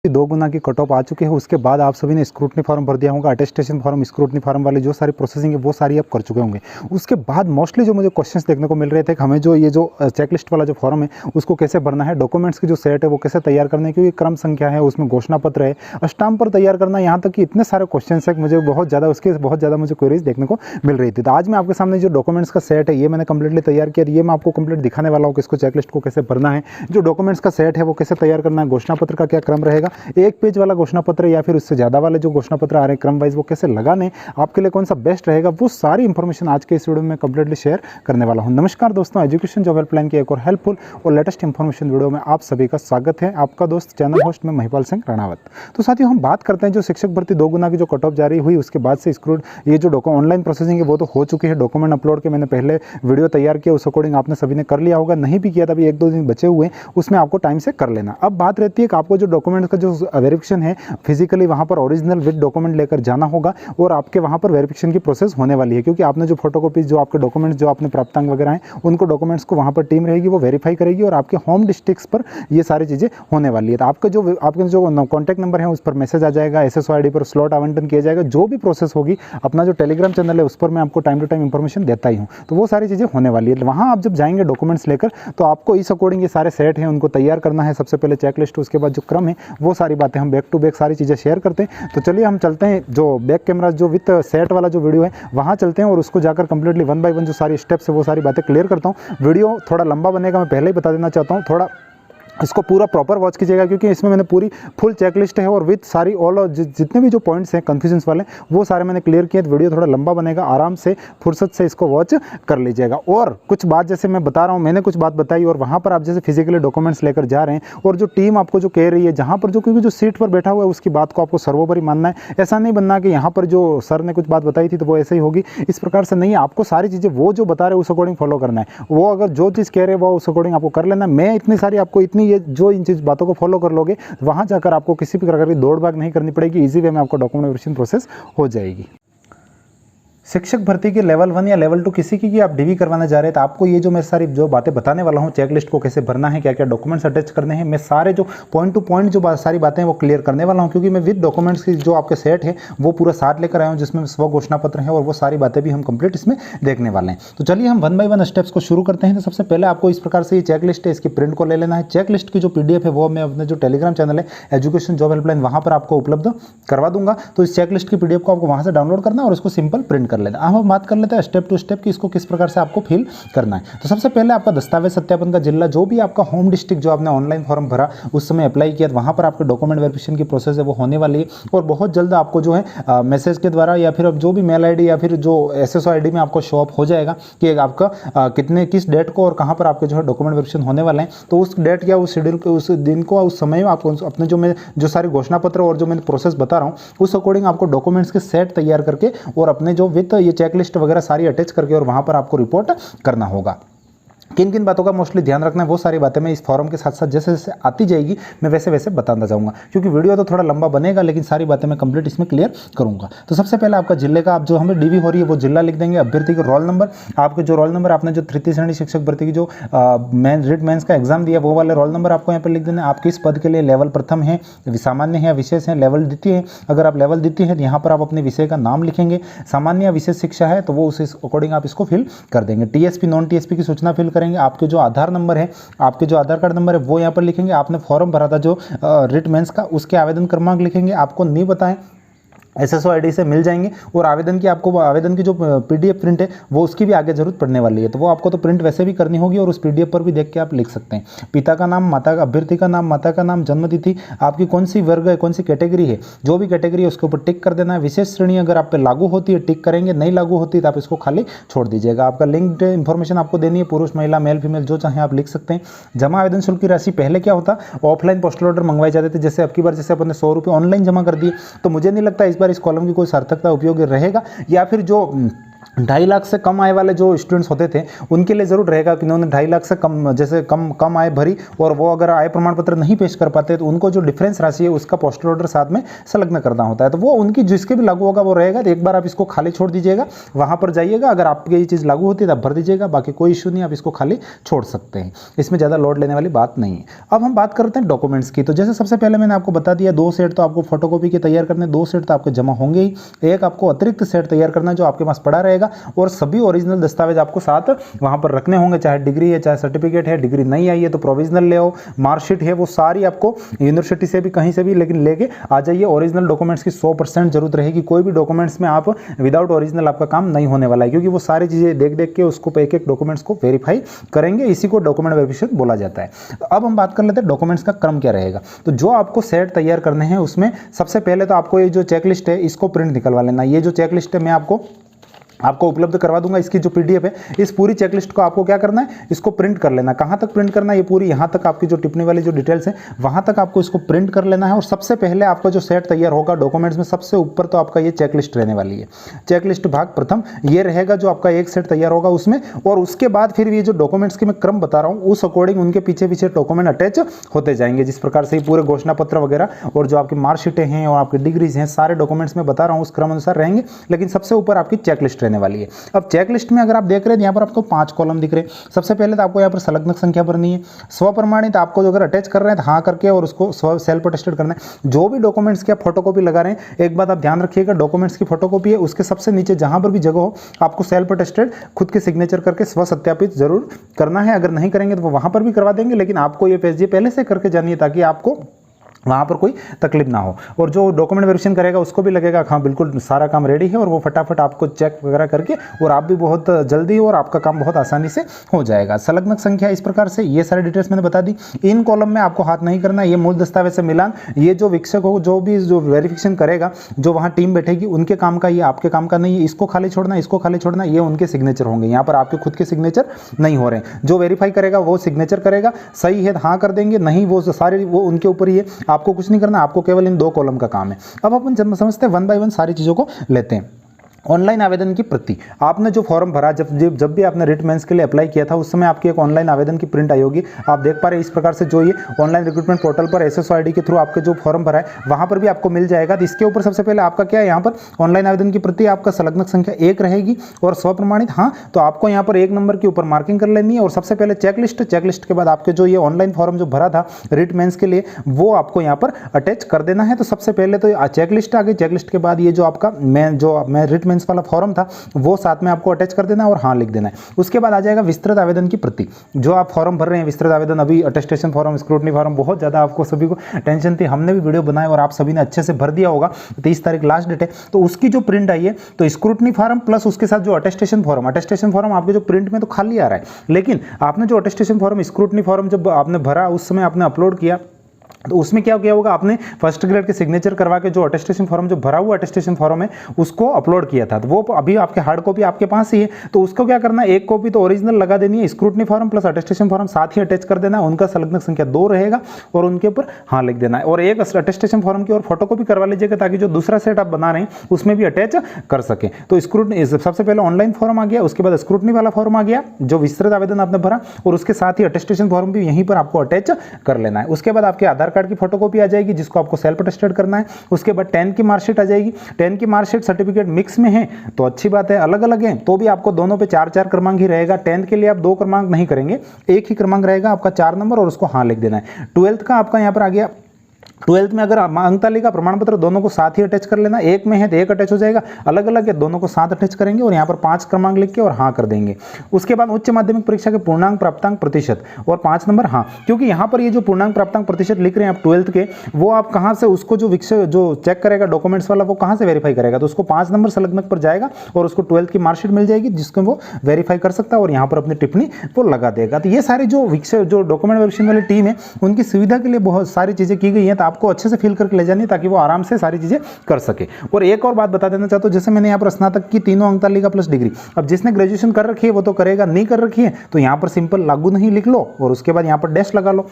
2 गुना की cut off आ चुकी है। उसके बाद आप सभी ने स्क्रूटनी फॉर्म भर दिया होगा, अटेस्टेशन फॉर्म, स्क्रूटनी फॉर्म वाली जो सारी प्रोसेसिंग है वो सारी आप कर चुके होंगे। उसके बाद मोस्टली जो मुझे क्वेश्चंस देखने को मिल रहे थे कि हमें जो ये जो चेकलिस्ट वाला जो फॉर्म है उसको कैसे भरना है, डॉक्यूमेंट्स की जो सेट है वो कैसे तैयार करना है, क्योंकि क्रम संख्या है, उसमें घोषणा पत्र है, स्टाम्प पर तैयार करना, यहाँ तक कि इतने सारे क्वेश्चन है मुझे बहुत ज़्यादा मुझे क्वेरीज देखने को मिल रही थी। तो आज मैं आपके सामने जो डॉक्यूमेंट्स का सेट है ये मैंने कंप्लीटली तैयार किया, ये मैं आपको कंप्लीट दिखाने वाला हूँ कि इसको चेकलिस्ट को कैसे भरना है, जो डॉक्यूमेंट्स का सेट है वो कैसे तैयार करना है, घोषणा पत्र का क्या क्रम रहेगा, एक पेज वाला घोषणा पत्र या फिर उससे ज़्यादा वाले जो घोषणा पत्र आ रहे हैं क्रम वाइज वो कैसे लगाने, आपके लिए कौन सा बेस्ट रहेगा, वो सारी इंफॉर्मेशन आज के इस वीडियो में कंप्लीटली शेयर करने वाला हूं। नमस्कार दोस्तों, एजुकेशन जॉब हेल्पलाइन की एक और हेल्पफुल और लेटेस्ट इंफॉर्मेशन वीडियो में आप सभी का स्वागत है। आपका दोस्त चैनल होस्ट में महिपाल सिंह राणावत। तो साथियों, हम बात करते हैं जो शिक्षक भर्ती 2 गुना की जो कट ऑफ जारी हुई उसके बाद से ये जो ऑनलाइन प्रोसेसिंग है वो तो हो चुकी है। डॉक्यूमेंट अपलोड के मैंने पहले वीडियो तैयार किया, उस अकॉर्डिंग आपने सभी ने कर लिया होगा, नहीं भी किया तभी 1-2 दिन बचे हुए, उसमें आपको टाइम से कर लेना। अब बात रहती है कि आपको जो डॉक्यूमेंट का जो वेरिफिकेशन है फिजिकली वहाँ पर ओरिजिनल विद डॉक्यूमेंट लेकर जाना होगा और आपके वहाँ पर वेरिफिकेशन की प्रोसेस होने वाली है, क्योंकि आपने जो फोटोकॉपीज जो आपके डॉक्यूमेंट्स जो आपने प्राप्तांक वगैरह हैं उनको डॉक्यूमेंट्स को वहाँ पर टीम रहेगी वो वेरीफाई करेगी और आपके होम डिस्ट्रिक्ट्स पर ये सारी चीज़ें होने वाली है। तो आपके जो कॉन्टैक्ट नंबर है उस पर मैसेज आ जाएगा, SSO ID पर स्लॉट आवंटन किया जाएगा, जो भी प्रोसेस होगी अपना जो टेलीग्राम चैनल है उस पर मैं आपको टाइम टू टाइम इंफॉर्मेशन देता ही हूँ। तो वो सारी चीज़ें होने वाली है। वहाँ आप जब जाएंगे डॉक्यूमेंट्स लेकर तो आपको इस अकॉर्डिंग ये सारे सेट हैं उनको तैयार करना है। सबसे पहले चेकलिस्ट, उसके बाद जो क्रम है वो सारी बातें हम बैक टू बैक सारी चीज़ें शेयर करते हैं। तो चलिए हम चलते हैं जो बैक कैमरा जो विथ सेट वाला जो वीडियो है वहाँ चलते हैं और उसको जाकर कंप्लीटली 1 बाय 1 जो सारी स्टेप्स है वो सारी बातें क्लियर करता हूँ। वीडियो थोड़ा लंबा बनेगा, मैं पहले ही बता देना चाहता हूँ, थोड़ा इसको पूरा प्रॉपर वॉच कीजिएगा, क्योंकि इसमें मैंने पूरी फुल चेकलिस्ट है और विथ सारी ऑल जितने भी जो पॉइंट्स हैं कन्फ्यूजन्स वाले वो सारे मैंने क्लियर किए। तो वीडियो थोड़ा लंबा बनेगा, आराम से फुर्सत से इसको वॉच कर लीजिएगा। और कुछ बात जैसे मैं बता रहा हूँ, मैंने कुछ बात बताई और वहाँ पर आप जैसे फिजिकली डॉक्यूमेंट्स लेकर जा रहे हैं और जो टीम आपको जो कह रही है जहाँ पर जो, क्योंकि जो सीट पर बैठा हुआ है उसकी बात को आपको सर्वोपरि मानना है। ऐसा नहीं बनना कि यहाँ पर जो सर ने कुछ बात बताई थी तो वो ऐसे ही होगी, इस प्रकार से नहीं है। आपको सारी चीज़ें वो जो बता रहे हैं उस अकॉर्डिंग फॉलो करना है। वो अगर जो चीज़ कह रहे हैं वो उस अकॉर्डिंग आपको कर लेना। मैं इतनी सारी आपको इतनी ये जो इन चीज़ बातों को फॉलो कर लोगे वहां जाकर आपको किसी भी प्रकार की दौड़ भाग नहीं करनी पड़ेगी, इजी वे में आपको डॉक्यूमेंट वेरिफिकेशन प्रोसेस हो जाएगी। शिक्षक भर्ती के लेवल 1 या लेवल 2 किसी की आप DV करवाने जा रहे हैं तो आपको ये जो मैं सारी जो बातें बताने वाला हूँ, चेकलिस्ट को कैसे भरना है, क्या क्या डॉक्यूमेंट्स अटैच करने हैं, मैं सारे जो पॉइंट टू पॉइंट जो सारी बातें वो क्लियर करने वाला हूँ, क्योंकि मैं विद डॉक्यूमेंट्स की जो आपके सेट है वो पूरा साथ लेकर आया हूँ जिसमें स्व घोषणा पत्र है और वो सारी बातें भी हम कंप्लीट इसमें देखने वाले हैं। तो चलिए हम 1 बाय 1 स्टेप्स को शुरू करते हैं। तो सबसे पहले आपको इस प्रकार से ये चेकलिस्ट है, इसकी प्रिंट को ले लेना है। चेकलिस्ट की जो PDF है वो मैं अपने जो टेलीग्राम चैनल है एजुकेशन जॉब हेल्पलाइन वहाँ पर आपको उपलब्ध करवा दूंगा। तो इस चेकलिस्ट की PDF को आपको वहाँ से डाउनलोड करना और उसको सिंपल प्रिंट कर लेना। अब हम बात कर लेते हैं स्टेप टू स्टेप कि इसको किस प्रकार से आपको फिल करना है। तो सबसे पहले आपका दस्तावेज सत्यापन का जिला, जो भी आपका होम डिस्ट्रिक्ट जो आपने ऑनलाइन फॉर्म भरा उस समय अप्लाई किया, वहां पर आपके डॉक्यूमेंट वेरिफिकेशन की प्रोसेस है वो होने वाली है और बहुत जल्द आपको जो है मैसेज के द्वारा या फिर अब जो भी मेल ID या फिर जो SSO ID में आपको शो अप हो जाएगा कि आपका किस डेट को और कहां पर आपके जो है डॉक्यूमेंट वेरिफिकेशन होने वाले हैं। तो उस डेट या उस शेड्यूल उस दिन को उस समय में आपको अपने जो सारे घोषणा पत्र और जो मैंने प्रोसेस बता रहा हूँ उस अकॉर्डिंग आपको डॉक्यूमेंट्स के सेट तैयार करके और अपने जो विथ ये चेकलिस्ट वगैरह सारी अटैच करके और वहां पर आपको रिपोर्ट करना होगा। किन किन बातों का मोस्टली ध्यान रखना है वो सारी बातें मैं इस फॉर्म के साथ साथ जैसे जैसे आती जाएगी मैं वैसे वैसे बताता जाऊंगा, क्योंकि वीडियो तो थोड़ा लंबा बनेगा लेकिन सारी बातें मैं कंप्लीट इसमें क्लियर करूंगा। तो सबसे पहले आपका जिले का आप जो हमें DV हो रही है वो जिला लिख देंगे। अभ्यर्थी का रोल नंबर, आपके जो रोल नंबर आपने जो तृतीय श्रेणी शिक्षक भर्ती की जो रिट मेंस का एग्जाम दिया वो वाले रोल नंबर आपको यहाँ पर लिख देना। आप किस पद के लिए लेवल प्रथम है, सामान्य है या विशेष है, लेवल द्वितीय है। अगर आप लेवल द्वितीय है तो यहाँ पर आप अपने विषय का नाम लिखेंगे। सामान्य या विशेष शिक्षा है तो वो उस अकॉर्डिंग आप इसको फिल कर देंगे। TSP नॉन TSP की सूचना फिल करेंगे। आपके जो आधार नंबर है, आपके जो आधार कार्ड नंबर है वो यहाँ पर लिखेंगे। आपने फॉर्म भरा था जो रिट मेंस का उसके आवेदन क्रमांक लिखेंगे। आपको नहीं बताएं SSO ID से मिल जाएंगे और आवेदन की जो PDF प्रिंट है वो उसकी भी आगे जरूरत पड़ने वाली है, तो वो आपको तो प्रिंट वैसे भी करनी होगी और उस PDF पर भी देख के आप लिख सकते हैं। पिता का नाम, अभ्यर्थी का नाम, माता का नाम, जन्म तिथि, आपकी कौन सी वर्ग है, कौन सी कैटेगरी है, जो भी कैटेगरी है उसके ऊपर टिक कर देना है। विशेष श्रेणी अगर आप पे लागू होती है टिक करेंगे, नहीं लागू होती है तो आप इसको खाली छोड़ दीजिएगा। आपका लिंक्ड इन्फॉर्मेशन आपको देनी है, पुरुष महिला मेल फीमेल जो चाहे आप लिख सकते हैं। जमा आवेदन शुल्क की राशि, पहले क्या होता ऑफलाइन पोस्टल ऑर्डर मंगवाए जाते थे, जैसे अब की बार जैसे अपने 100 रुपये ऑनलाइन जमा कर दिए, तो मुझे नहीं लगता इस बार इस कॉलम की कोई सार्थकता उपयोगी रहेगा, या फिर जो 2.5 लाख से कम आय वाले जो स्टूडेंट्स होते थे उनके लिए ज़रूर रहेगा कि उन्होंने 2.5 लाख से कम, जैसे कम आय भरी और वो अगर आय प्रमाण पत्र नहीं पेश कर पाते तो उनको जो डिफरेंस राशि है उसका पोस्टल ऑर्डर साथ में संलग्न करना होता है। तो वो उनकी जिसके भी लागू होगा वो रहेगा। तो एक बार आप इसको खाली छोड़ दीजिएगा, वहाँ पर जाइएगा, अगर आपकी ये चीज़ लागू होती है तो आप भर दीजिएगा, बाकी कोई इशू नहीं, आप इसको खाली छोड़ सकते हैं, इसमें ज़्यादा लोड लेने वाली बात नहीं है। अब हम बात करते हैं डॉक्यूमेंट्स की। तो जैसे सबसे पहले मैंने आपको बता दिया 2 सेट तो आपको फोटोकॉपी के तैयार करने, 2 सेट तो आपके जमा होंगे ही, एक आपको अतिरिक्त सेट तैयार करना जो आपके पास पड़ा रहेगा, और सभी ओरिजिनल दस्तावेज आपको साथ वहां पर रखने होंगे, चाहे डिग्री है चाहे सर्टिफिकेट है, डिग्री नहीं आई है तो प्रोविजनल ले आओ, मार्कशीट है वो सारी आपको यूनिवर्सिटी से भी कहीं से भी लेकिन लेके आ जाइए। ओरिजिनल डॉक्यूमेंट्स की 100% जरूरत रहेगी, कोई भी डॉक्यूमेंट्स में आप विदाउट ओरिजिनल आपका काम नहीं होने वाला है, क्योंकि वो सारी चीजें देख देख के उसको एक एक डॉक्यूमेंट्स को वेरीफाई करेंगे, इसी को डॉक्यूमेंट वेरिफिकेशन बोला जाता है। तो अब हम बात कर लेते हैं डॉक्यूमेंट्स का क्रम क्या रहेगा। तो जो आपको सेट तैयार करने हैं उसमें सबसे पहले तो आपको ये जो चेकलिस्ट है इसको प्रिंट निकलवा लेना। ये जो चेकलिस्ट है मैं आपको उपलब्ध करवा दूंगा, इसकी जो पीडीएफ है, इस पूरी चेकलिस्ट को आपको क्या करना है, इसको प्रिंट कर लेना। कहाँ तक प्रिंट करना है, ये पूरी यहाँ तक आपकी जो टिप्पणी वाली जो डिटेल्स है वहाँ तक आपको इसको प्रिंट कर लेना है। और सबसे पहले आपका जो सेट तैयार होगा डॉक्यूमेंट्स में सबसे ऊपर तो आपका ये चेकलिस्ट रहने वाली है। चेकलिस्ट भाग प्रथम ये रहेगा जो आपका एक सेट तैयार होगा उसमें, और उसके बाद फिर ये जो डॉक्यूमेंट्स के मैं क्रम बता रहा हूँ उस अकॉर्डिंग उनके पीछे पीछे डॉक्यूमेंट अटैच होते जाएंगे। जिस प्रकार से पूरे घोषणा पत्र वगैरह और जो आपकी मार्कशीटें हैं और आपकी डिग्रीज हैं सारे डॉक्यूमेंट्स में बता रहा हूँ उस क्रम अनुसार रहेंगे, लेकिन सबसे ऊपर आपकी चेकलिस्ट रहने वाली है। अब चेकलिस्ट में अगर आप देख रहे हैं यहाँ पर आपको 5 कॉलम दिख रहे हैं। सबसे पहले तो आपको यहाँ पर संलग्नक संख्या भरनी है, स्वप्रमाणित आपको जो अगर अटैच कर रहे हैं तो हाँ करके और उसको सेल्फ अटेस्टेड करना है। जो भी डॉक्यूमेंट्स की आप फोटोकॉपी लगा रहे हैं एक बात आप ध्यान रखिएगा, डॉक्यूमेंट्स की फोटोकॉपी है उसके सबसे नीचे जहां पर भी जगह हो आपको सेल्फ अटेस्टेड खुद के सिग्नेचर करके स्व सत्यापित जरूर करना है। अगर नहीं करेंगे तो वो वहां पर भी करवा देंगे, लेकिन आपको ये पेज पहले से करके जानिए ताकि आपको वहाँ पर कोई तकलीफ ना हो। और जो डॉक्यूमेंट वेरिफिकेशन करेगा उसको भी लगेगा हाँ बिल्कुल सारा काम रेडी है, और वो फटाफट आपको चेक वगैरह करके और आप भी बहुत जल्दी और आपका काम बहुत आसानी से हो जाएगा। संलग्नक संख्या इस प्रकार से ये सारी डिटेल्स मैंने बता दी। इन कॉलम में आपको हाथ नहीं करना, ये मूल दस्तावेज से मिलान, ये जो विक्षक हो जो भी जो वेरिफिकेशन करेगा जो वहाँ टीम बैठेगी उनके काम का, ये आपके काम का नहीं है। इसको खाली छोड़ना, इसको खाली छोड़ना, ये उनके सिग्नेचर होंगे, यहाँ पर आपके खुद के सिग्नेचर नहीं हो रहे हैं। जो वेरीफाई करेगा वो सिग्नेचर करेगा, सही है हाँ कर देंगे, नहीं वो सारे वो उनके ऊपर ही है, आपको कुछ नहीं करना, आपको केवल इन 2 कॉलम का काम है। अब अपन समझते हैं 1 बाय 1 सारी चीजों को लेते हैं। ऑनलाइन आवेदन की प्रति, आपने जो फॉर्म भरा जब भी आपने रिट मेंस के लिए अप्लाई किया था उस समय आपकी एक ऑनलाइन आवेदन की प्रिंट आई होगी। आप देख पा रहे हैं इस प्रकार से जो ये ऑनलाइन रिक्रूटमेंट पोर्टल पर एसएसओ आईडी के थ्रू आपके जो फॉर्म भरा है वहां पर भी आपको मिल जाएगा। तो इसके ऊपर सबसे पहले आपका क्या है, यहाँ पर ऑनलाइन आवेदन की प्रति आपका संलग्नक संख्या 1 रहेगी और स्वप्रमाणित हाँ, तो आपको यहाँ पर 1 नंबर के ऊपर मार्किंग कर लेनी है। और सबसे पहले चेकलिस्ट के बाद आपके जो ये ऑनलाइन फॉर्म जो भरा था रिट मेंस के लिए वो आपको यहाँ पर अटैच कर देना है। तो सबसे पहले तो चेकलिस्ट आ गई, चेकलिस्ट के बाद ये जो आपका मैं रिट मेंस वाला फॉर्म था वो साथ में आपको अटैच कर देना है और हाँ लिख देना है। उसके बाद आ जाएगा विस्तृत आवेदन की प्रति, जो आप फॉर्म भर रहे हैं विस्तृत आवेदन, अभी अटेस्टेशन फॉर्म, स्क्रूटनी फॉर्म, बहुत ज़्यादा आपको सभी को टेंशन थी, हमने भी वीडियो बनाए और आप सभी ने अच्छे से भर दिया होगा। 30 तारीख लास्ट डेट है, तो उसकी जो प्रिंट आई है तो स्क्रूटनी फॉर्म प्लस उसके साथ जो अटेस्टेशन फॉर्म आपके जो प्रिंट में तो खाली आ रहा है, लेकिन आपने जो अटेस्टेशन फॉर्म स्क्रूटनी फॉर्म जब आपने भरा उस समय आपने अपलोड किया तो उसमें क्या किया होगा, आपने फर्स्ट ग्रेड के सिग्नेचर करवा के जो अटेस्टेशन फॉर्म जो भरा हुआ अटेस्टेशन फॉर्म है उसको अपलोड किया था। तो वो अभी आपके हार्ड कॉपी आपके पास ही है, तो उसको क्या करना है, 1 कॉपी तो ओरिजिनल लगा देनी है, scrutiny form plus attestation form साथ ही अटैच कर देना है, उनका संलग्नक संख्या 2 रहेगा और उनके ऊपर हाँ लिख देना है। और एक अटेस्टेशन फॉर्म की और फोटोकॉपी करवा लीजिएगा ताकि जो दूसरा सेट आप बना रहे हैं उसमें भी अटैच कर सके। तो स्क्रूटनी सबसे पहले ऑनलाइन फॉर्म आ गया, उसके बाद स्क्रूटनी वाला फॉर्म आ गया जो विस्तृत आवेदन आपने भरा, और उसके साथ ही अटेस्टेशन फॉर्म भी यहीं पर आपको अटैच कर लेना है। उसके बाद आपके आधार कार्ड की फोटोकॉपी आ जाएगी जिसको आपको सेल्फ अटेस्टेड करना है। उसके बाद 10 की मार्कशीट आ जाएगी। 10 की मार्कशीट सर्टिफिकेट मिक्स में है तो अच्छी बात है, अलग अलग है तो भी आपको दोनों पे 4-4 क्रमांक ही रहेगा। 10th के लिए आप 2 क्रमांक नहीं करेंगे, एक ही क्रमांक रहेगा आपका 4 नंबर और उसको हाँ लिख देना है। 12th का आपका यहाँ पर आ गया, 12th में अगर अंक तालिका प्रमाण पत्र दोनों को साथ ही अटैच कर लेना, एक में है तो एक अटैच हो जाएगा, अलग अलग है दोनों को साथ अटैच करेंगे और यहाँ पर 5 क्रमांक लिख के और हाँ कर देंगे। उसके बाद उच्च माध्यमिक परीक्षा के पूर्णांक प्राप्तांक प्रतिशत और 5 नंबर हाँ, क्योंकि यहाँ पर ये जो पूर्णांक प्राप्तांक प्रतिशत लिख रहे हैं आप 12th के, वो आप कहाँ से उसको जो चेक करेगा डॉक्यूमेंट्स वाला वो कहाँ से वेरीफाई करेगा, तो उसको 5 नंबर संलग्नक पर जाएगा और उसको 12th की मार्कशीट मिल जाएगी जिसको वो वेरीफाई कर सकता है और यहाँ पर अपनी टिप्पणी वो लगा देगा। तो ये सारी जो डॉक्यूमेंट वेरिफिकेशन वाली टीम है उनकी सुविधा के लिए बहुत सारी चीजें की गई हैं, तो आपको अच्छे से फिल करके ले जानी ताकि वो आराम से सारी चीजें कर सके। और एक और बात बता देना चाहता हूं, जैसे मैंने यहाँ पर स्नातक की तीनों अंक तालिका प्लस डिग्री, अब जिसने ग्रेजुएशन कर रखी है वो तो करेगा, नहीं कर रखी है तो यहाँ पर सिंपल लागू नहीं लिख लो और उसके बाद यहाँ पर डैश लगा लो।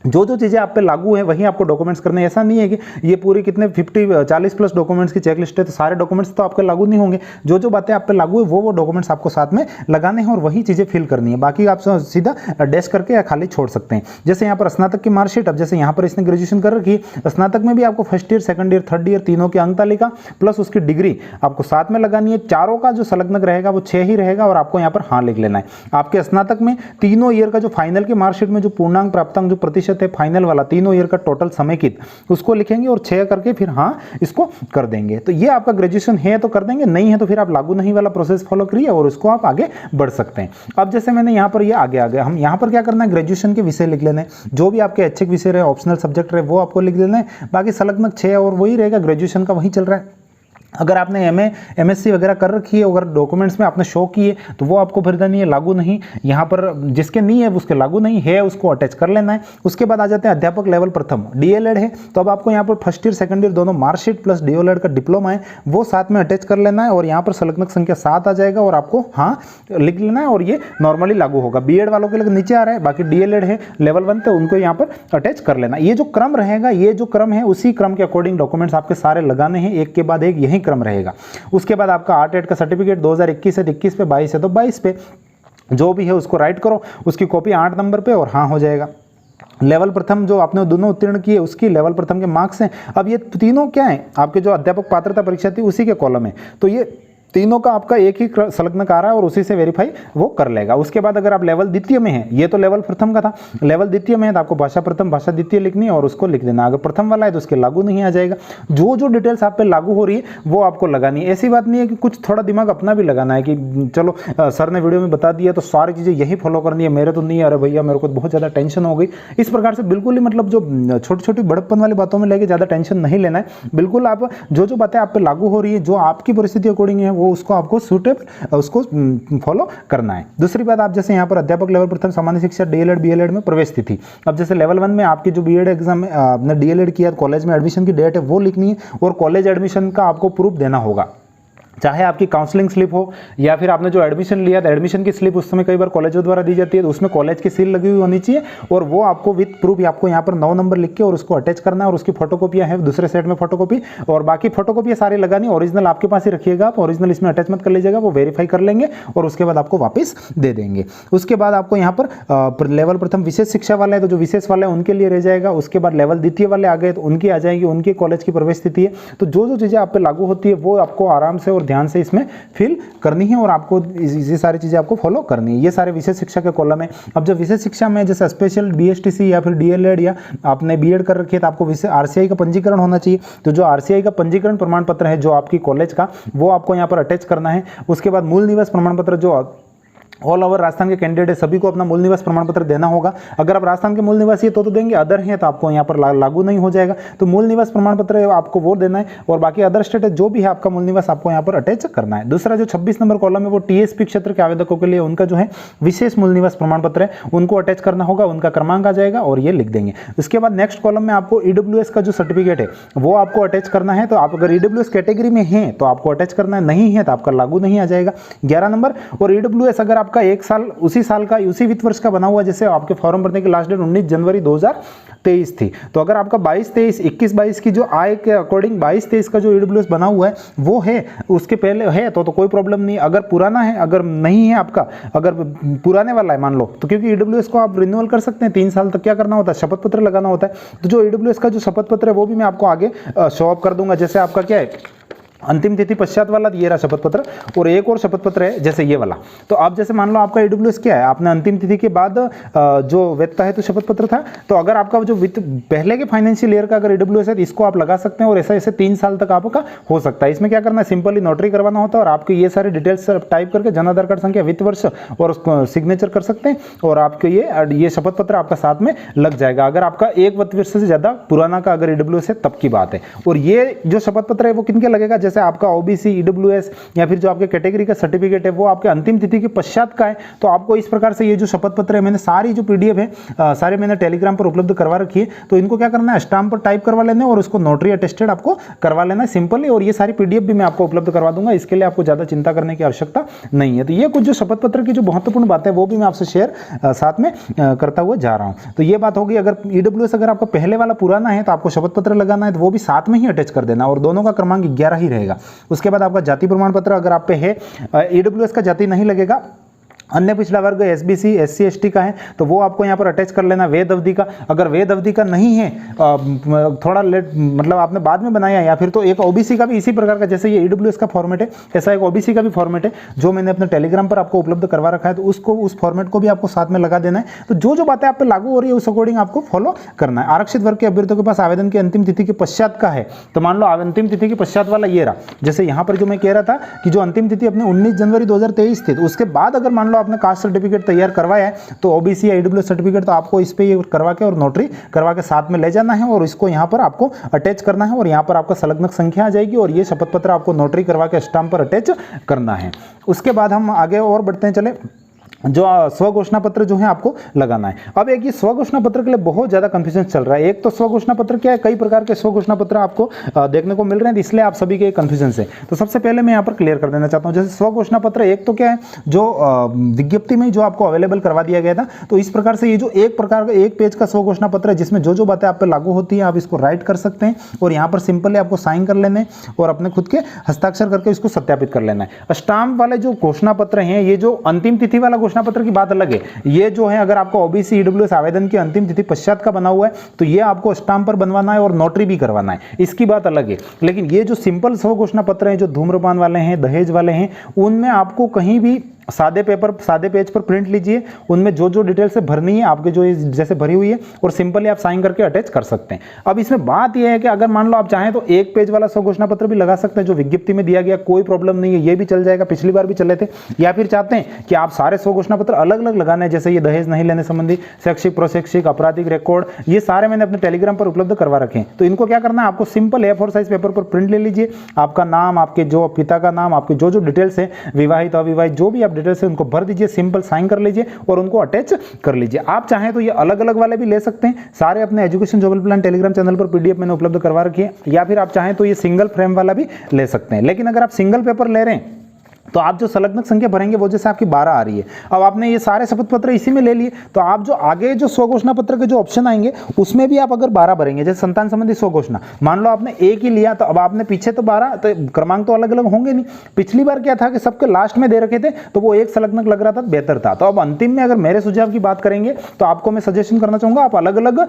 जो जो चीज़ें आप पे लागू हैं वही आपको डॉक्यूमेंट्स करने हैं। ऐसा नहीं है कि ये पूरी कितने 40 प्लस डॉक्यूमेंट्स की चेकलिस्ट है तो सारे डॉक्यूमेंट्स तो आपके लागू नहीं होंगे। जो जो बातें आप पे लागू है वो डॉक्यूमेंट्स आपको साथ में लगाने हैं और वही चीज़ें फिल करनी है। बाकी आप सीधा डैश करके या खाली छोड़ सकते हैं। जैसे यहाँ पर स्नातक की मार्कशीट, अब जैसे यहाँ पर इसने ग्रेजुएशन कर रखी है, स्नातक में भी आपको first year, second year, third year तीनों की अंक तालिका प्लस उसकी डिग्री आपको साथ में लगानी है। चारों का जो संलग्नक रहेगा वो 6 ही रहेगा और आपको यहाँ पर हाँ लिख लेना है। आपके स्नातक में तीनों ईयर का जो फाइनल की मार्कशीट में जो पूर्णांक प्राप्तांक जो प्रतिशत है फाइनल वाला तीनों ईयर का टोटल समेकित उसको लिखेंगे और 6 करके फिर हाँ इसको कर देंगे। तो ये आपका ग्रेजुएशन है तो कर देंगे, नहीं है तो फिर आप लागू नहीं वाला प्रोसेस फॉलो करिए और उसको आप आगे बढ़ सकते हैं। अब जैसे मैंने यहाँ पर ये आगे आ गया, हम यहाँ पर क्या करना है, ग्रेजुएशन के विषय लिख लेने, जो भी आपके ऐच्छिक विषय रहे, ऑप्शनल सब्जेक्ट रहे वो आपको लिख देना है। बाकी संलग्नक 6 और वही रहेगा, ग्रेजुएशन का वही चल रहा है। अगर आपने MSc वगैरह कर रखी है, अगर डॉक्यूमेंट्स में आपने शो किए तो वो आपको भर देनी है, लागू नहीं। यहाँ पर जिसके नहीं है उसके लागू नहीं है, उसको अटैच कर लेना है। उसके बाद आ जाते हैं अध्यापक लेवल प्रथम, DLED है तो अब आपको यहाँ पर फर्स्ट ईयर सेकंड ईयर दोनों मार्कशीट प्लस DLED का डिप्लोमा है वो साथ में अटैच कर लेना है और यहाँ पर संलग्नक संख्या 7 आ जाएगा और आपको हाँ लिख लेना है और ये नॉर्मली लागू होगा। BEd वालों के लिए नीचे आ रहा है, बाकी DLED है लेवल 1 तो उनको यहाँ पर अटैच कर लेना। ये जो क्रम रहेगा, ये जो क्रम है उसी क्रम के अकॉर्डिंग डॉक्यूमेंट्स आपके सारे लगाने हैं, एक के बाद एक यही क्रम रहेगा। उसके बाद आपका आर्ट का सर्टिफिकेट 2021 है, 21 पे, 22 है तो 22 पे जो भी है उसको राइट करो, उसकी कॉपी 8 नंबर पे और हाँ हो जाएगा। लेवल प्रथम जो आपने दोनों उत्तीर्ण किए उसकी लेवल प्रथम के मार्क्स हैं। अब ये तीनों क्या हैं, आपके जो अध्यापक पात्रता परीक्षा थी उसी के कॉलम है, तो ये तीनों का आपका एक ही संलग्नक आ रहा है और उसी से वेरीफाई वो कर लेगा। उसके बाद अगर आप लेवल द्वितीय में हैं, ये तो लेवल प्रथम का था, लेवल द्वितीय में है तो आपको भाषा प्रथम भाषा द्वितीय लिखनी है और उसको लिख देना। अगर प्रथम वाला है तो उसके लागू नहीं आ जाएगा। जो जो डिटेल्स आप पे लागू हो रही है वो आपको लगानी है। ऐसी बात नहीं है कि कुछ थोड़ा दिमाग अपना भी लगाना है कि चलो सर ने वीडियो में बता दिया तो सारी चीज़ें यही फॉलो करनी है, मेरे तो नहीं, अरे भैया मेरे को बहुत ज़्यादा टेंशन हो गई। इस प्रकार से बिल्कुल ही मतलब जो छोटी छोटी बड़प्पन वाली बातों में लेके ज़्यादा टेंशन नहीं लेना है। बिल्कुल आप जो जो बातें आप पे लागू हो रही है, जो आपकी परिस्थिति अकॉर्डिंग है वो उसको आपको उसको फॉलो करना है। दूसरी बात, आप जैसे यहाँ पर अध्यापक लेवल प्रथम सामान्य शिक्षा DLED BLED में प्रवेश तिथि, अब जैसे लेवल 1 में आपकी जो BEd एग्जाम में आपने DLED किया, कॉलेज में एडमिशन की डेट है वो लिखनी है और कॉलेज एडमिशन का आपको प्रूफ देना होगा। चाहे आपकी काउंसलिंग स्लिप हो या फिर आपने जो एडमिशन लिया था एडमिशन की स्लिप उस समय कई बार कॉलेजों द्वारा दी जाती है तो उसमें कॉलेज की सील लगी हुई होनी चाहिए और वो आपको विद प्रूफ आपको यहाँ पर 9 नंबर लिख के और उसको अटैच करना है और उसकी फोटोकॉपियाँ हैं दूसरे सेट में फोटोकॉपी और बाकी फोटोकॉपियाँ सारी लगानी, ओरिजिनल आपके पास ही रखिएगा आप, ओरिजिनल इसमें अटैच मत कर लीजिएगा, वो वेरीफाई कर लेंगे और उसके बाद आपको वापस दे देंगे। उसके बाद आपको यहाँ पर लेवल प्रथम विशेष शिक्षा वाले हैं तो जो विशेष वाले हैं उनके लिए रह जाएगा। उसके बाद लेवल द्वितीय वाले आ गए तो उनकी आ जाएगी, उनकी कॉलेज की प्रवेश तिथि है। तो जो जो चीज़ें आप पे लागू होती है वो आपको आराम से और ध्यान से इसमें फिल करनी है और आपको ये सारी चीज़ें आपको फॉलो करनी है। ये सारे विशेष शिक्षा के कॉलम है। अब जब विशेष शिक्षा में जैसे स्पेशल BSTC या फिर DLED या आपने BEd कर रखी है तो आपको RCI का पंजीकरण होना चाहिए। तो जो RCI का पंजीकरण प्रमाण पत्र है जो आपकी कॉलेज का वो आपको यहाँ पर अटैच करना है। उसके बाद मूल निवास प्रमाण पत्र जो ऑल ओवर राजस्थान के कैंडिडेट है सभी को अपना मूल निवास प्रमाण पत्र देना होगा। अगर आप राजस्थान के मूल निवासी है तो देंगे, अदर हैं तो आपको यहाँ पर लागू नहीं हो जाएगा। तो मूल निवास प्रमाण पत्र है आपको वो देना है और बाकी अदर स्टेट है जो भी है आपका मूल निवास आपको यहाँ पर अटैच करना है। दूसरा जो 26 नंबर कॉलम है वो TSP क्षेत्र के आवेदकों के लिए उनका जो है विशेष मूल निवास प्रमाण पत्र है उनको अटैच करना होगा, उनका क्रमांक आ जाएगा और ये लिख देंगे। उसके बाद नेक्स्ट कॉलम में आपको EWS का जो सर्टिफिकेट है वो आपको अटैच करना है। तो आप अगर EWS कैटेगरी में हैं तो आपको अटैच करना है, नहीं है तो आपका लागू नहीं आ जाएगा 11 नंबर। और EWS अगर आपका 1 साल उसी साल का उसी वित्त वर्ष का बना हुआ, जैसे आपके फॉर्म भरने की लास्ट डेट 19 जनवरी 2023 थी तो अगर आपका 22-23 21-22 की जो आय के अकॉर्डिंग 22-23 का जो EWS बना हुआ है वो है उसके पहले है तो कोई प्रॉब्लम नहीं। अगर पुराना है, अगर नहीं है आपका, अगर पुराने वाला है मान लो तो क्योंकि EWS को आप रिन्यूअल कर सकते हैं 3 साल तक। क्या करना होता है, शपथ पत्र लगाना होता है। तो जो EWS का जो शपथ पत्र है वो भी मैं आपको आगे शो ऑफ कर दूंगा। जैसे आपका क्या है अंतिम तिथि पश्चात वाला ये रहा शपथ पत्र और एक और शपथ पत्र है जैसे ये वाला। तो आप जैसे मान लो आपका EWS क्या है, आपने अंतिम तिथि के बाद जो वैधता है तो शपथ पत्र था, तो अगर आपका जो वित्त पहले के फाइनेंशियल ईयर का अगर EWS है तो इसको आप लगा सकते हैं और ऐसे 3 साल तक आपका हो सकता है। इसमें क्या करना है, सिंपली नोटरी करवाना होता है और आपके ये सारे डिटेल्स टाइप करके जन आधार कार्ड संख्या वित्त वर्ष और उसको सिग्नेचर कर सकते हैं और आपके ये शपथ पत्र आपका साथ में लग जाएगा। अगर आपका 1 वित्त वर्ष से ज़्यादा पुराना का अगर EWS है तब की बात है। और ये जो शपथ पत्र है वो किनके लगेगा, जैसे जैसे आपका ओबीसी, ईडब्ल्यूएस या फिर जो आपके कैटेगरी का सर्टिफिकेट है वो आपके अंतिम तिथि के पश्चात का है, तो आपको इस प्रकार से ये जो शपथ पत्र है, मैंने सारी जो पीडीएफ है सारे मैंने टेलीग्राम पर उपलब्ध करवा रखी है। तो इनको क्या करना है, स्टाम्प पर टाइप करवा लेना है और उसको नोटरी अटेस्टेड आपको करवा लेना है सिंपली, और ये सारी पीडीएफ भी मैं आपको उपलब्ध करवा दूंगा। इसके लिए आपको ज़्यादा चिंता करने की आवश्यकता नहीं है। तो ये कुछ जो शपथ पत्र की जो महत्वपूर्ण बात है वो भी मैं आपसे शेयर साथ में करता हुआ जा रहा हूँ। तो ये बात होगी, अगर ईडब्ल्यूएस अगर आपका पहले वाला पुराना है तो आपको शपथ पत्र लगाना है तो वो भी साथ में ही अटैच कर देना, और दोनों का क्रमांक 11 ही रहेगा। उसके बाद आपका जाति प्रमाण पत्र अगर आप पे है, ईडब्ल्यूएस का जाति नहीं लगेगा, अन्य पिछड़ा वर्ग एसबीसी, एससी, एसटी का है तो वो आपको यहाँ पर अटैच कर लेना। वेद अवधि का, अगर वेद अवधि का नहीं है, थोड़ा लेट मतलब आपने बाद में बनाया, या फिर तो एक ओबीसी का भी इसी प्रकार का, जैसे ये ईडब्ल्यूएस का फॉर्मेट है, ऐसा एक ओबीसी का भी फॉर्मेट है जो मैंने अपने टेलीग्राम पर आपको उपलब्ध करवा रखा है, तो उसको उस फॉर्मेट को भी आपको साथ में लगा देना है। तो जो बातें आप पे लागू हो रही है उस अकॉर्डिंग आपको फॉलो करना है। आरक्षित वर्ग के अभ्यर्थियों के पास आवेदन की अंतिम तिथि के पश्चात का है, तो मान लो अंतिम तिथि के पश्चात वाला ये रहा, जैसे यहाँ पर जो मैं कह रहा था कि जो अंतिम तिथि अपने 19 जनवरी 2023 थी, तो उसके बाद अगर मान लो आपने कास्ट सर्टिफिकेट तैयार करवाया है तो ओबीसी या ईडब्ल्यूएस सर्टिफिकेट तो आपको इस पे ये करवा के और नोटरी करवा के साथ में ले जाना है, और इसको यहाँ पर आपको अटैच करना है, और यहाँ पर आपका संलग्नक संख्या आ जाएगी, और ये शपथ पत्र आपको नोटरी करवा के स्टाम्प पर अटैच करना है। उसके बाद हम आगे और बढ़ते हैं, चले जो स्वघोषणा पत्र जो है आपको लगाना है। अब एक ये स्वघोषणा पत्र के लिए बहुत ज़्यादा कंफ्यूजन चल रहा है। एक तो स्वघोषणा पत्र क्या है, कई प्रकार के स्वघोषणा पत्र आपको देखने को मिल रहे हैं, इसलिए आप सभी के कंफ्यूजन से, तो सबसे पहले मैं यहाँ पर क्लियर कर देना चाहता हूँ। जैसे स्वघोषणा पत्र एक तो क्या है, जो विज्ञप्ति में जो आपको अवेलेबल करवा दिया गया था, तो इस प्रकार से ये जो एक प्रकार का एक पेज का स्वघोषणा पत्र है जिसमें जो बातें आप पे लागू होती हैं आप इसको राइट कर सकते हैं, और यहाँ पर सिंपली आपको साइन कर लेने और अपने खुद के हस्ताक्षर करके इसको सत्यापित कर लेना है। स्टाम्प वाले जो घोषणा पत्र हैं, ये जो अंतिम तिथि वाला घोषणा पत्र की बात अलग है, ये जो है अगर आपको ओबीसी, ईडब्ल्यूएस आवेदन की अंतिम तिथि पश्चात का बना हुआ है तो ये आपको स्टाम्प पर बनवाना है और नोटरी भी करवाना है, इसकी बात अलग है। लेकिन ये जो सिंपल स्वघोषणा पत्र हैं, जो धूम्रपान वाले हैं, दहेज वाले हैं, उनमें आपको कहीं भी सादे पेज पर प्रिंट लीजिए, उनमें जो डिटेल्स से भरनी है आपके जो जैसे भरी हुई है, और सिंपली आप साइन करके अटैच कर सकते हैं। अब इसमें बात यह है कि अगर मान लो आप चाहें तो एक पेज वाला स्वघोषणा पत्र भी लगा सकते हैं जो विज्ञप्ति में दिया गया, कोई प्रॉब्लम नहीं है, ये भी चल जाएगा, पिछली बार भी चले थे। या फिर चाहते हैं कि आप सारे स्वघोषणा पत्र अलग अलग लगाने हैं, जैसे ये दहेज नहीं लेने संबंधी, शैक्षिक, प्रोशैक्षिक, आपराधिक रिकॉर्ड, ये सारे मैंने अपने टेलीग्राम पर उपलब्ध करवा रखे हैं। तो इनको क्या करना है, आपको सिंपल A4 साइज पेपर पर प्रिंट ले लीजिए, आपका नाम, आपके जो पिता का नाम, आपके जो डिटेल्स है, विवाहित अविवाहित जो भी आप डिटेल्स है उनको भर दीजिए, सिंपल साइन कर लीजिए और उनको अटैच कर लीजिए। आप चाहें तो ये अलग अलग वाले भी ले सकते हैं, सारे अपने education job plan Telegram channel पर पीडीएफ मैंने उपलब्ध करवा रखी है, या फिर आप चाहें तो ये सिंगल फ्रेम वाला भी ले सकते हैं। लेकिन अगर आप सिंगल पेपर ले रहे हैं तो आप जो संलग्नक संख्या भरेंगे वो जैसे आपकी 12 आ रही है, अब आपने ये सारे शपथ पत्र इसी में ले लिए, तो आप जो आगे जो स्वघोषणा पत्र के जो ऑप्शन आएंगे उसमें भी आप अगर 12 भरेंगे, जैसे संतान संबंधी स्वघोषणा, मान लो आपने एक ही लिया तो अब आपने पीछे तो 12, तो क्रमांक तो अलग अलग होंगे नहीं। पिछली बार क्या था कि सबके लास्ट में दे रखे थे तो वो एक संलग्नक लग रहा था, बेहतर था। तो अब अंतिम में अगर मेरे सुझाव की बात करेंगे तो आपको मैं सजेशन करना चाहूंगा, आप अलग अलग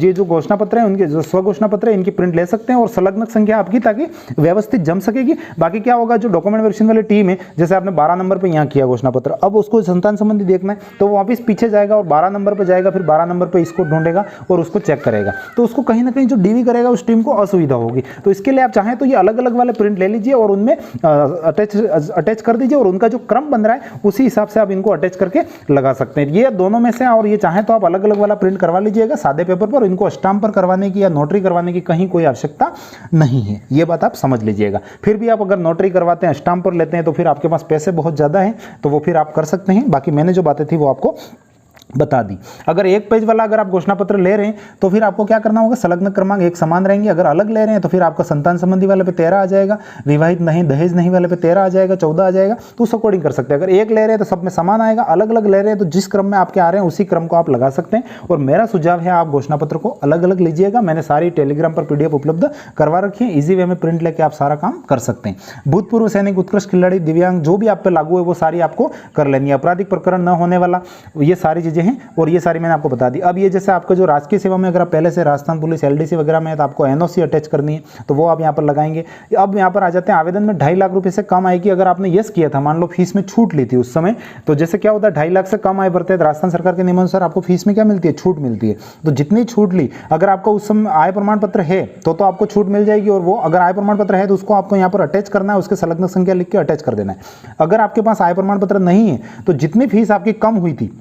ये जो घोषणा पत्र है उनके जो स्वघोषणा पत्र है इनकी प्रिंट ले सकते हैं और संलग्नक संख्या आपकी, ताकि व्यवस्थित जम सकेगी। बाकी क्या होगा, जो डॉक्यूमेंट वेरिफिकेशन वाली टीम है, जैसे आपने 12 नंबर पे यहाँ किया घोषणा पत्र, अब उसको संतान संबंधी देखना है तो वो वापस पीछे जाएगा और 12 नंबर पे जाएगा, फिर 12 नंबर पे इसको ढूंढेगा और उसको चेक करेगा, तो उसको कहीं ना कहीं जो डीवी करेगा उस टीम को असुविधा होगी। तो इसके लिए आप चाहें तो ये अलग अलग वाले प्रिंट ले लीजिए और उनमें अटैच कर दीजिए, और उनका जो क्रम बन रहा है उसी हिसाब से आप इनको अटैच करके लगा सकते हैं। ये दोनों में से, और ये चाहें तो आप अलग अलग वाला प्रिंट करवा लीजिएगा सादे पेपर पर, इनको स्टाम्प पर करवाने की या नोटरी करवाने की कहीं कोई आवश्यकता नहीं है, ये बात आप समझ लीजिएगा। फिर भी आप अगर नोटरी करवाते हैं, स्टाम्प पर लेते हैं, तो फिर आपके पास पैसे बहुत ज़्यादा है, तो वो फिर आप कर सकते हैं। बाकी मैंने जो बातें थी वो आपको बता दी। अगर एक पेज वाला अगर आप घोषणा पत्र ले रहे हैं तो फिर आपको क्या करना होगा, संलग्न क्रमांक एक समान रहेंगे। अगर अलग ले रहे हैं तो फिर आपका संतान संबंधी वाले पे 13 आ जाएगा, विवाहित नहीं, दहेज नहीं वाले पे 13 आ जाएगा, 14 आ जाएगा, तो उस अकॉर्डिंग कर सकते हैं। अगर एक ले रहे हैं तो सब में समान आएगा, अलग अलग ले रहे हैं तो जिस क्रम में आपके आ रहे हैं उसी क्रम को आप लगा सकते हैं। और मेरा सुझाव है आप घोषणा पत्र को अलग अलग लीजिएगा, मैंने सारी टेलीग्राम पर पीडीएफ उपलब्ध करवा रखी है, इजी वे में प्रिंट लेके आप सारा काम कर सकते हैं। भूतपूर्व सैनिक, उत्कृष्ट खिलाड़ी, दिव्यांग, जो भी आप पे लागू है वो सारी आपको कर लेनी है। आपराधिक प्रकरण न होने वाला, ये सारी चीजें हैं और ये सारी मैंने आपको बता दी। अब ये जैसे आपका जो राजकीय सेवा में अगर आप पहले से राजस्थान पुलिस, एलडीसी वगैरह में है तो आपको एनओसी अटैच करनी है, तो वो आप यहाँ पर लगाएंगे। अब यहाँ पर आ जाते हैं, आवेदन में 2.5 लाख रुपए से कम आएगी। अगर आपने यस किया था, मान लो फीस में छूट ली थी उस समय, तो जैसे क्या होता है 2.5 लाख से कम आय भरते हैं, राजस्थान सरकार के नियमानुसार आपको फीस में क्या मिलती है, छूट मिलती है। तो जितनी छूट ली, अगर आपका उस समय आय प्रमाण पत्र है तो आपको छूट मिल जाएगी, और वो अगर आय प्रमाण पत्र है तो उसको आपको यहाँ पर अटैच करना है, उसके संलग्न संख्या लिख के अटैच कर देना है। अगर आपके पास आय प्रमाण पत्र नहीं है तो जितनी फीस आपकी कम हुई थी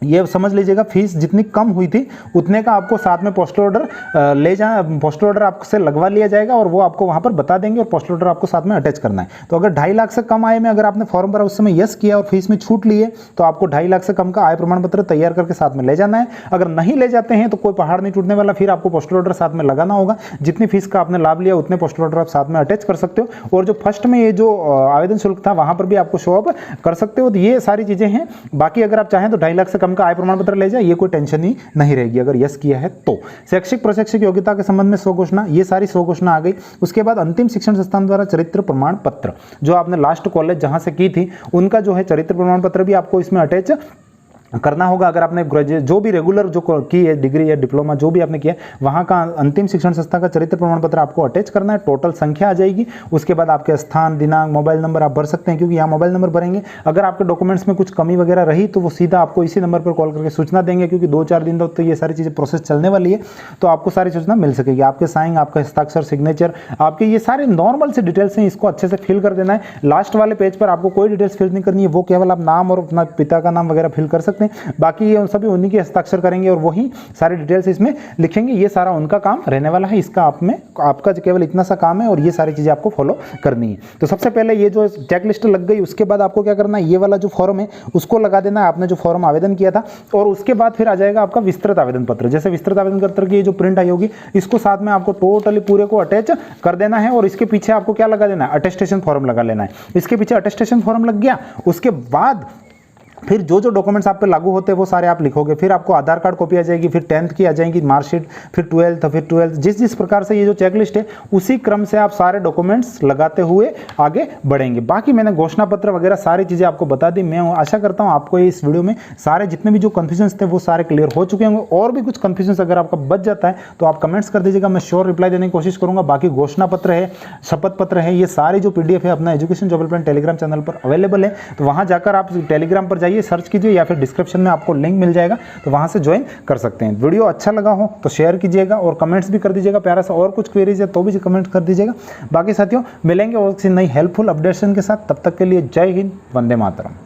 ये समझ लीजिएगा फीस जितनी कम हुई थी उतने का आपको साथ में पोस्टल ऑर्डर ले जाए, पोस्टल ऑर्डर आपसे लगवा लिया जाएगा और वो आपको वहाँ पर बता देंगे और पोस्टल ऑर्डर आपको साथ में अटैच करना है। तो अगर 2.5 लाख से कम आय में अगर आपने फॉर्म भरा उस समय यस किया और फीस में छूट ली है तो आपको 2.5 लाख से कम का आय प्रमाण पत्र तैयार करके साथ में ले जाना है। अगर नहीं ले जाते हैं तो कोई पहाड़ नहीं टूटने वाला, फिर आपको पोस्टल ऑर्डर साथ में लगाना होगा। जितनी फीस का आपने लाभ लिया उतने पोस्टल ऑर्डर आप साथ में अटैच कर सकते हो और जो फर्स्ट में ये जो आवेदन शुल्क था वहाँ पर भी आपको शो अप कर सकते हो। तो ये सारी चीज़ें हैं। बाकी अगर आप चाहें तो 2.5 लाख से कम का आय प्रमाण पत्र ले जाए, ये कोई टेंशन ही नहीं रहेगी अगर यस किया है तो। शैक्षिक प्रशैक्षिक योग्यता के संबंध में 100 घोषणा, ये सारी 100 घोषणा आ गई। उसके बाद अंतिम शिक्षण संस्थान द्वारा चरित्र प्रमाण पत्र, जो आपने लास्ट कॉलेज जहां से की थी उनका जो है चरित्र प्रमाण पत्र भी आपको इसमें अटैच करना होगा। अगर आपने ग्रेजुएट जो भी रेगुलर जो की है डिग्री या डिप्लोमा जो भी आपने किया वहाँ का अंतिम शिक्षण संस्था का चरित्र प्रमाण पत्र आपको अटैच करना है। टोटल संख्या आ जाएगी। उसके बाद आपके स्थान, दिनांक, मोबाइल नंबर आप भर सकते हैं क्योंकि यहाँ मोबाइल नंबर भरेंगे। अगर आपके डॉक्यूमेंट्स में कुछ कमी वगैरह रही तो वो सीधा आपको इसी नंबर पर कॉल करके सूचना देंगे क्योंकि 2-4 दिन तक तो ये सारी चीज़ें प्रोसेस चलने वाली है, तो आपको सारी सूचना मिल सकेगी। आपके साइन, आपका हस्ताक्षर, सिग्नेचर, आपके ये सारे नॉर्मल से डिटेल्स हैं, इसको अच्छे से फिल कर देना है। लास्ट वाले पेज पर आपको कोई डिटेल्स फिल नहीं करनी है, वो केवल आप नाम और अपना पिता का नाम वगैरह फिल कर सकते हैं। बाकी ये सभी उन्हीं के हस्ताक्षर करेंगे और वही सारी डिटेल्स इसमें लिखेंगे। ये सारा उनका काम रहने वाला है। इसका आपका केवल इतना सा काम है और ये सारी चीज़ें आपको फॉलो करनी है। तो सबसे पहले ये जो चेकलिस्ट लग गई, उसके बाद आपको क्या करना है, ये वाला जो फॉर्म है उसको लगा देना है, आपने जो फॉर्म आवेदन किया था। और उसके बाद फिर आ जाएगा आपका विस्तृत आवेदन पत्र। जैसे विस्तृत आवेदन पत्र की जो प्रिंट आई होगी इसको साथ में आपको टोटली पूरे को अटैच कर देना है और इसके पीछे आपको क्या लगा देना है, अटेस्टेशन फॉर्म लगा लेना है। इसके पीछे अटेस्टेशन फॉर्म लग गया। उसके बाद फिर जो जो डॉक्यूमेंट्स आप पे लागू होते हैं वो सारे आप लिखोगे। फिर आपको आधार कार्ड कॉपी आ जाएगी, फिर 10th की आ जाएगी मार्कशीट, फिर 12th, जिस प्रकार से ये जो चेकलिस्ट है उसी क्रम से आप सारे डॉक्यूमेंट्स लगाते हुए आगे बढ़ेंगे। बाकी मैंने घोषणा पत्र वगैरह सारी चीज़ें आपको बता दी। मैं आशा करता हूँ आपको इस वीडियो में सारे जितने भी जो कन्फ्यूजन्स थे वो सारे क्लियर हो चुके होंगे। और भी कुछ कन्फ्यूजन्स अगर आपका बच जाता है तो आप कमेंट्स कर दीजिएगा, मैं श्योर रिप्लाई देने की कोशिश करूँगा। बाकी घोषणा पत्र है, शपथ पत्र है, ये सारी जो PDF है अपना education job helpline Telegram channel पर अवेलेबल है। तो वहाँ जाकर आप टेलीग्राम पर जाइए, सर्च कीजिए या डिस्क्रिप्शन में आपको लिंक मिल जाएगा, तो वहां से ज्वाइन कर सकते हैं। वीडियो अच्छा लगा हो तो शेयर कीजिएगा और कमेंट्स भी कर दीजिएगा प्यारा सा। और कुछ क्वेरीज है तो भी कमेंट कर दीजिएगा। बाकी साथियों मिलेंगे और किसी नई हेल्पफुल अपडेशन के साथ, तब तक के लिए जय हिंद, वंदे मातरम।